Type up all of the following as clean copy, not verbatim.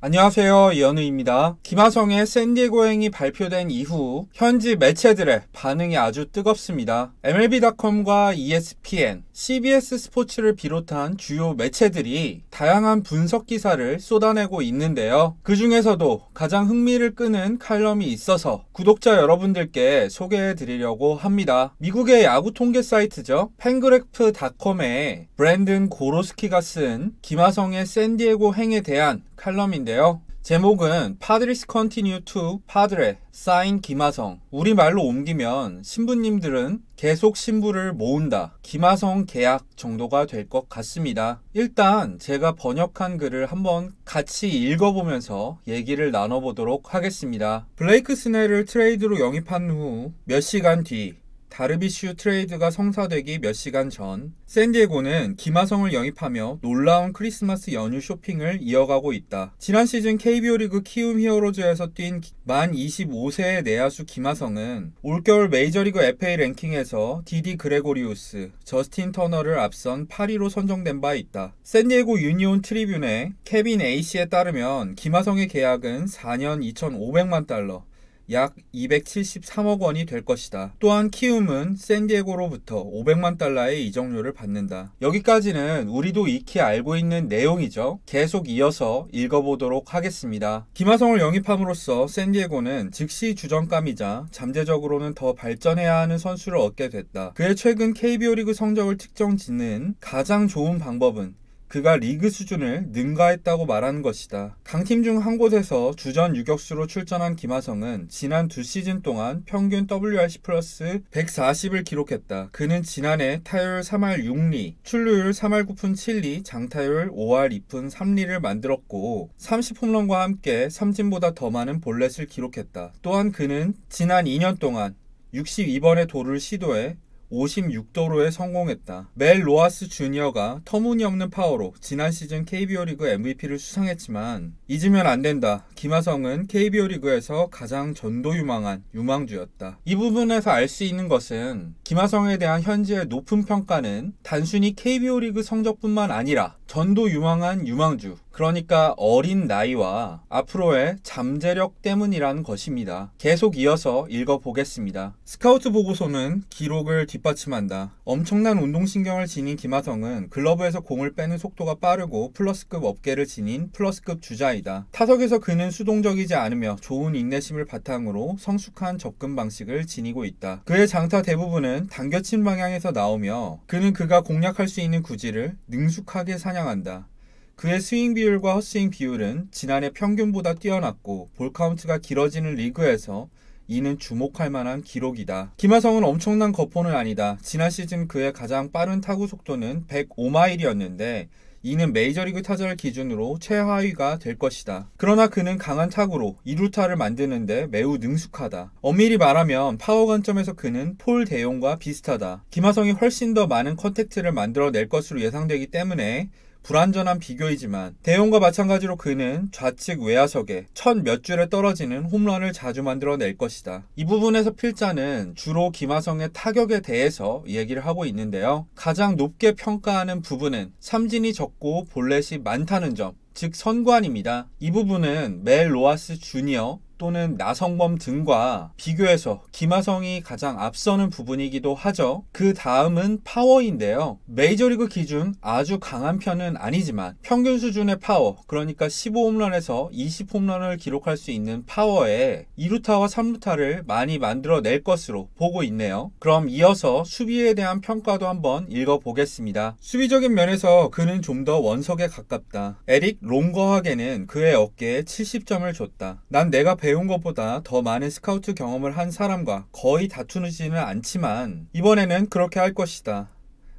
안녕하세요, 이현우입니다. 김하성의 샌디에고행이 발표된 이후 현지 매체들의 반응이 아주 뜨겁습니다. MLB.com과 ESPN, CBS 스포츠를 비롯한 주요 매체들이 다양한 분석 기사를 쏟아내고 있는데요. 그 중에서도 가장 흥미를 끄는 칼럼이 있어서 구독자 여러분들께 소개해 드리려고 합니다. 미국의 야구 통계 사이트죠. 팬그래프닷컴의 브랜든 고로스키가 쓴 김하성의 샌디에고 행에 대한 칼럼인데요. 제목은 파드리스 컨티뉴 투 파드레 사인 김하성. 우리말로 옮기면 신부님들은 계속 신부를 모은다. 김하성 계약 정도가 될 것 같습니다. 일단 제가 번역한 글을 한번 같이 읽어보면서 얘기를 나눠보도록 하겠습니다. 블레이크 스넬을 트레이드로 영입한 후 몇 시간 뒤 다르비슈 트레이드가 성사되기 몇 시간 전 샌디에고는 김하성을 영입하며 놀라운 크리스마스 연휴 쇼핑을 이어가고 있다. 지난 시즌 KBO 리그 키움 히어로즈에서 뛴 만 25세의 내야수 김하성은 올겨울 메이저리그 FA 랭킹에서 디디 그레고리우스, 저스틴 터너를 앞선 8위로 선정된 바 있다. 샌디에고 유니온 트리뷴의 케빈 A씨에 따르면 김하성의 계약은 4년 2,500만 달러, 약 273억 원이 될 것이다. 또한 키움은 샌디에고로부터 500만 달러의 이적료를 받는다. 여기까지는 우리도 익히 알고 있는 내용이죠. 계속 이어서 읽어보도록 하겠습니다. 김하성을 영입함으로써 샌디에고는 즉시 주전감이자 잠재적으로는 더 발전해야 하는 선수를 얻게 됐다. 그의 최근 KBO 리그 성적을 특정 짓는 가장 좋은 방법은 그가 리그 수준을 능가했다고 말하는 것이다. 강팀 중 한 곳에서 주전 유격수로 출전한 김하성은 지난 두 시즌 동안 평균 WRC 플러스 140을 기록했다. 그는 지난해 타율 3할 6리, 출루율 3할 9푼 7리, 장타율 5할 2푼 3리를 만들었고 30홈런과 함께 삼진보다 더 많은 볼넷을 기록했다. 또한 그는 지난 2년 동안 62번의 도루를 시도해 56도로에 성공했다. 멜 로하스 주니어가 터무니없는 파워로 지난 시즌 KBO 리그 MVP를 수상했지만 잊으면 안 된다. 김하성은 KBO 리그에서 가장 전도 유망한 유망주였다. 이 부분에서 알 수 있는 것은 김하성에 대한 현지의 높은 평가는 단순히 KBO 리그 성적뿐만 아니라 전도 유망한 유망주, 그러니까 어린 나이와 앞으로의 잠재력 때문이라는 것입니다. 계속 이어서 읽어보겠습니다. 스카우트 보고서는 기록을 뒷받침한다. 엄청난 운동신경을 지닌 김하성은 글러브에서 공을 빼는 속도가 빠르고 플러스급 어깨를 지닌 플러스급 주자이다. 타석에서 그는 수동적이지 않으며 좋은 인내심을 바탕으로 성숙한 접근 방식을 지니고 있다. 그의 장타 대부분은 당겨친 방향에서 나오며 그는 그가 공략할 수 있는 구질을 능숙하게 사냥한다. 그의 스윙 비율과 헛스윙 비율은 지난해 평균보다 뛰어났고 볼 카운트가 길어지는 리그에서 이는 주목할 만한 기록이다. 김하성은 엄청난 거포는 아니다. 지난 시즌 그의 가장 빠른 타구 속도는 105마일이었는데 이는 메이저리그 타자를 기준으로 최하위가 될 것이다. 그러나 그는 강한 타구로 2루타를 만드는데 매우 능숙하다. 엄밀히 말하면 파워 관점에서 그는 폴 대용과 비슷하다. 김하성이 훨씬 더 많은 컨택트를 만들어낼 것으로 예상되기 때문에 불완전한 비교이지만 대용과 마찬가지로 그는 좌측 외야석에 첫 몇 줄에 떨어지는 홈런을 자주 만들어낼 것이다. 이 부분에서 필자는 주로 김하성의 타격에 대해서 얘기를 하고 있는데요. 가장 높게 평가하는 부분은 삼진이 적고 볼넷이 많다는 점, 즉 선관입니다. 이 부분은 멜 로하스 주니어 또는 나성범 등과 비교해서 김하성이 가장 앞서는 부분이기도 하죠. 그 다음은 파워인데요. 메이저리그 기준 아주 강한 편은 아니지만 평균 수준의 파워, 그러니까 15홈런에서 20홈런을 기록할 수 있는 파워에 2루타와 3루타를 많이 만들어낼 것으로 보고 있네요. 그럼 이어서 수비에 대한 평가도 한번 읽어보겠습니다. 수비적인 면에서 그는 좀 더 원석에 가깝다. 에릭 롱거하게는 그의 어깨에 70점을 줬다. 난 내가 배운 것보다 더 많은 스카우트 경험을 한 사람과 거의 다투지는 않지만 이번에는 그렇게 할 것이다.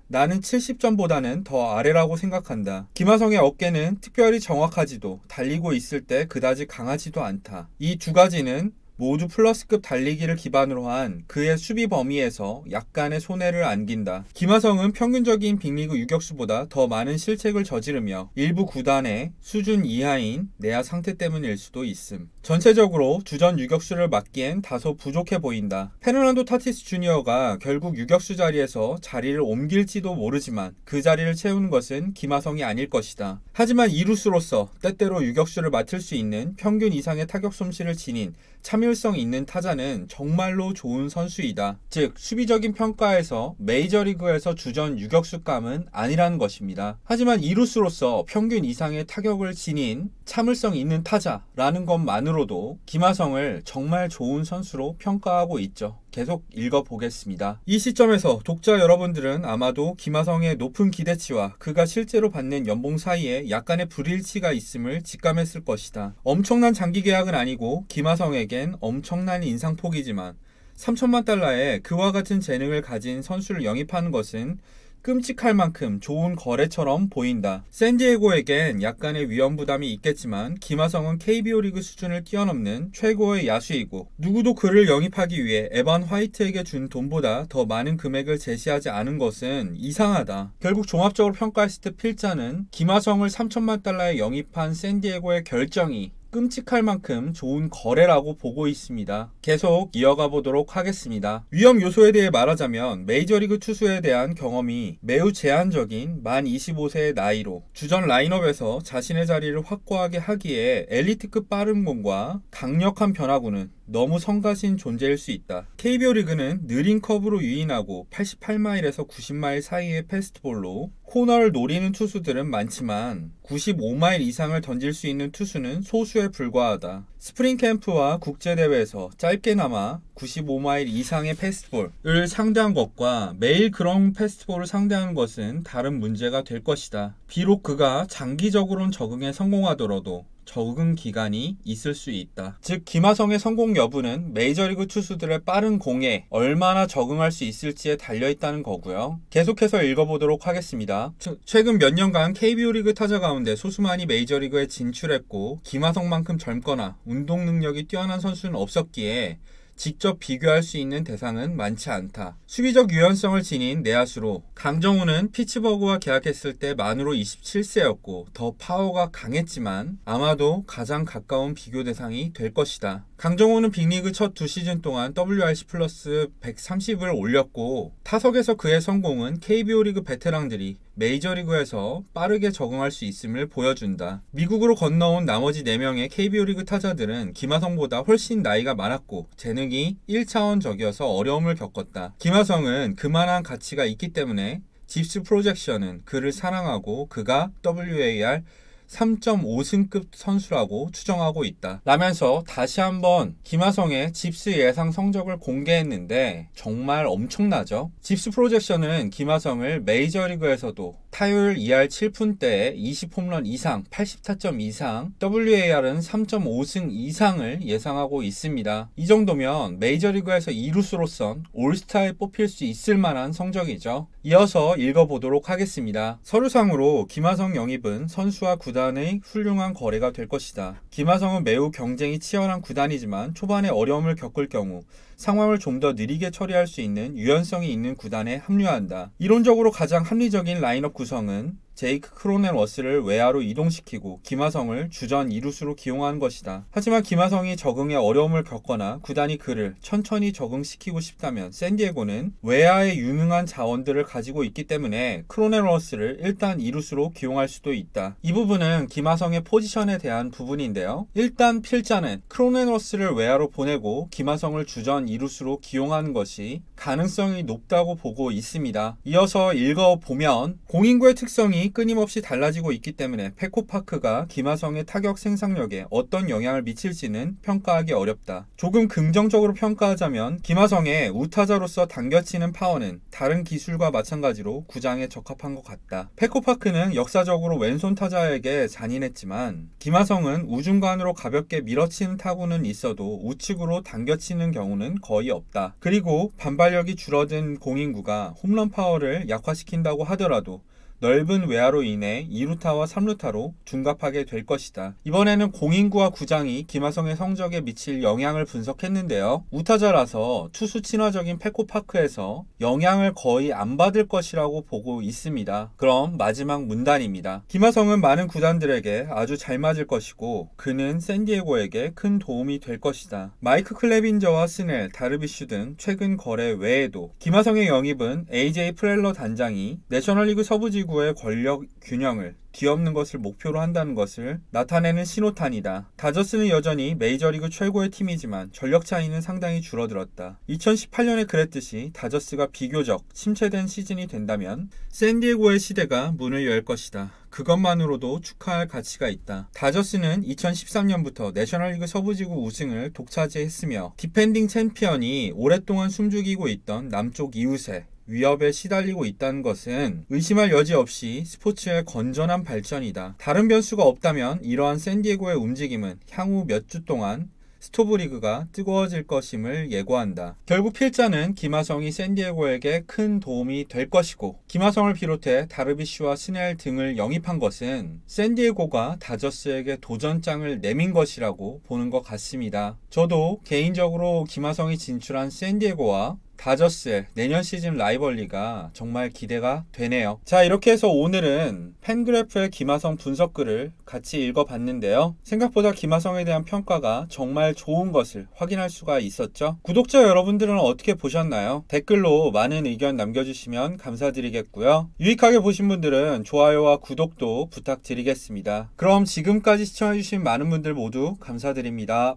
나는 70점보다는 더 아래라고 생각한다. 김하성의 어깨는 특별히 정확하지도 달리고 있을 때 그다지 강하지도 않다. 이 두 가지는 모두 플러스급 달리기를 기반으로 한 그의 수비 범위에서 약간의 손해를 안긴다. 김하성은 평균적인 빅리그 유격수보다 더 많은 실책을 저지르며 일부 구단의 수준 이하인 내야 상태 때문일 수도 있음. 전체적으로 주전 유격수를 맡기엔 다소 부족해 보인다. 페르난도 타티스 주니어가 결국 유격수 자리에서 자리를 옮길지도 모르지만 그 자리를 채우는 것은 김하성이 아닐 것이다. 하지만 이루수로서 때때로 유격수를 맡을 수 있는 평균 이상의 타격 솜씨를 지닌 참을성 있는 타자는 정말로 좋은 선수이다. 즉 수비적인 평가에서 메이저리그에서 주전 유격수감은 아니라는 것입니다. 하지만 이루수로서 평균 이상의 타격을 지닌 참을성 있는 타자라는 것만으로도 김하성을 정말 좋은 선수로 평가하고 있죠. 계속 읽어보겠습니다. 이 시점에서 독자 여러분들은 아마도 김하성의 높은 기대치와 그가 실제로 받는 연봉 사이에 약간의 불일치가 있음을 직감했을 것이다. 엄청난 장기 계약은 아니고 김하성에겐 엄청난 인상폭이지만 3천만 달러에 그와 같은 재능을 가진 선수를 영입하는 것은 끔찍할 만큼 좋은 거래처럼 보인다. 샌디에고에겐 약간의 위험 부담이 있겠지만 김하성은 KBO 리그 수준을 뛰어넘는 최고의 야수이고 누구도 그를 영입하기 위해 에반 화이트에게 준 돈보다 더 많은 금액을 제시하지 않은 것은 이상하다. 결국 종합적으로 평가했을 때 필자는 김하성을 3천만 달러에 영입한 샌디에고의 결정이 끔찍할 만큼 좋은 거래라고 보고 있습니다. 계속 이어가 보도록 하겠습니다. 위험 요소에 대해 말하자면 메이저리그 투수에 대한 경험이 매우 제한적인 만 25세의 나이로 주전 라인업에서 자신의 자리를 확고하게 하기에 엘리트급 빠른 공과 강력한 변화구는 너무 성가신 존재일 수 있다. KBO 리그는 느린 커브로 유인하고 88마일에서 90마일 사이의 패스트볼로 코너를 노리는 투수들은 많지만 95마일 이상을 던질 수 있는 투수는 소수에 불과하다. 스프링 캠프와 국제대회에서 짧게나마 95마일 이상의 패스트볼을 상대한 것과 매일 그런 패스트볼을 상대하는 것은 다른 문제가 될 것이다. 비록 그가 장기적으로는 적응에 성공하더라도 적응 기간이 있을 수 있다. 즉 김하성의 성공 여부는 메이저리그 투수들의 빠른 공에 얼마나 적응할 수 있을지에 달려있다는 거고요. 계속해서 읽어보도록 하겠습니다. 최근 몇 년간 KBO 리그 타자 가운데 소수만이 메이저리그에 진출했고 김하성만큼 젊거나 운동 능력이 뛰어난 선수는 없었기에 직접 비교할 수 있는 대상은 많지 않다. 수비적 유연성을 지닌 내야수로 강정호는 피츠버그와 계약했을 때 만으로 27세였고 더 파워가 강했지만 아마도 가장 가까운 비교 대상이 될 것이다. 강정호는 빅리그 첫 2시즌 동안 WRC 플러스 130을 올렸고 타석에서 그의 성공은 KBO 리그 베테랑들이 메이저리그에서 빠르게 적응할 수 있음을 보여준다. 미국으로 건너온 나머지 4명의 KBO 리그 타자들은 김하성보다 훨씬 나이가 많았고 재능이 1차원적이어서 어려움을 겪었다. 김하성은 그만한 가치가 있기 때문에 집스 프로젝션은 그를 사랑하고 그가 WAR 3.5승급 선수라고 추정하고 있다. 라면서 다시 한번 김하성의 집스 예상 성적을 공개했는데 정말 엄청나죠? 집스 프로젝션은 김하성을 메이저리그에서도 타율 2할 7푼대에 20홈런 이상, 80타점 이상, WAR은 3.5승 이상을 예상하고 있습니다. 이 정도면 메이저리그에서 이루수로선 올스타에 뽑힐 수 있을 만한 성적이죠. 이어서 읽어보도록 하겠습니다. 서류상으로 김하성 영입은 선수와 구단의 훌륭한 거래가 될 것이다. 김하성은 매우 경쟁이 치열한 구단이지만 초반에 어려움을 겪을 경우 상황을 좀 더 느리게 처리할 수 있는 유연성이 있는 구단에 합류한다. 이론적으로 가장 합리적인 라인업 구성은 제이크 크로넨워스를 외야로 이동시키고 김하성을 주전 이루수로 기용하는 것이다. 하지만 김하성이 적응에 어려움을 겪거나 구단이 그를 천천히 적응시키고 싶다면 샌디에고는 외야에 유능한 자원들을 가지고 있기 때문에 크로넨워스를 일단 이루수로 기용할 수도 있다. 이 부분은 김하성의 포지션에 대한 부분인데요. 일단 필자는 크로넨워스를 외야로 보내고 김하성을 주전 이루수로 기용하는 것이 가능성이 높다고 보고 있습니다. 이어서 읽어보면 공인구의 특성이 끊임없이 달라지고 있기 때문에 페코파크가 김하성의 타격 생산력에 어떤 영향을 미칠지는 평가하기 어렵다. 조금 긍정적으로 평가하자면 김하성의 우타자로서 당겨치는 파워는 다른 기술과 마찬가지로 구장에 적합한 것 같다. 페코파크는 역사적으로 왼손 타자에게 잔인했지만 김하성은 우중간으로 가볍게 밀어치는 타구는 있어도 우측으로 당겨치는 경우는 거의 없다. 그리고 반발력이 줄어든 공인구가 홈런 파워를 약화시킨다고 하더라도 넓은 외야로 인해 2루타와 3루타로 둔갑하게 될 것이다. 이번에는 공인구와 구장이 김하성의 성적에 미칠 영향을 분석했는데요. 우타자라서 투수 친화적인 페코파크에서 영향을 거의 안 받을 것이라고 보고 있습니다. 그럼 마지막 문단입니다. 김하성은 많은 구단들에게 아주 잘 맞을 것이고 그는 샌디에고에게 큰 도움이 될 것이다. 마이크 클레빈저와 스넬, 다르비슈 등 최근 거래 외에도 김하성의 영입은 AJ 프렐러 단장이 내셔널리그 서부지구의 권력 균형을 뒤엎는 것을 목표로 한다는 것을 나타내는 신호탄이다. 다저스는 여전히 메이저리그 최고의 팀이지만 전력 차이는 상당히 줄어들었다. 2018년에 그랬듯이 다저스가 비교적 침체된 시즌이 된다면 샌디에고의 시대가 문을 열 것이다. 그것만으로도 축하할 가치가 있다. 다저스는 2013년부터 내셔널리그 서부지구 우승을 독차지했으며 디펜딩 챔피언이 오랫동안 숨죽이고 있던 남쪽 이웃에 위협에 시달리고 있다는 것은 의심할 여지 없이 스포츠의 건전한 발전이다. 다른 변수가 없다면 이러한 샌디에고의 움직임은 향후 몇 주 동안 스토브리그가 뜨거워질 것임을 예고한다. 결국 필자는 김하성이 샌디에고에게 큰 도움이 될 것이고 김하성을 비롯해 다르비슈와 스넬 등을 영입한 것은 샌디에고가 다저스에게 도전장을 내민 것이라고 보는 것 같습니다. 저도 개인적으로 김하성이 진출한 샌디에고와 다저스의 내년 시즌 라이벌리가 정말 기대가 되네요. 자, 이렇게 해서 오늘은 팬그래프의 김하성 분석글을 같이 읽어봤는데요. 생각보다 김하성에 대한 평가가 정말 좋은 것을 확인할 수가 있었죠. 구독자 여러분들은 어떻게 보셨나요? 댓글로 많은 의견 남겨주시면 감사드리겠고요. 유익하게 보신 분들은 좋아요와 구독도 부탁드리겠습니다. 그럼 지금까지 시청해주신 많은 분들 모두 감사드립니다.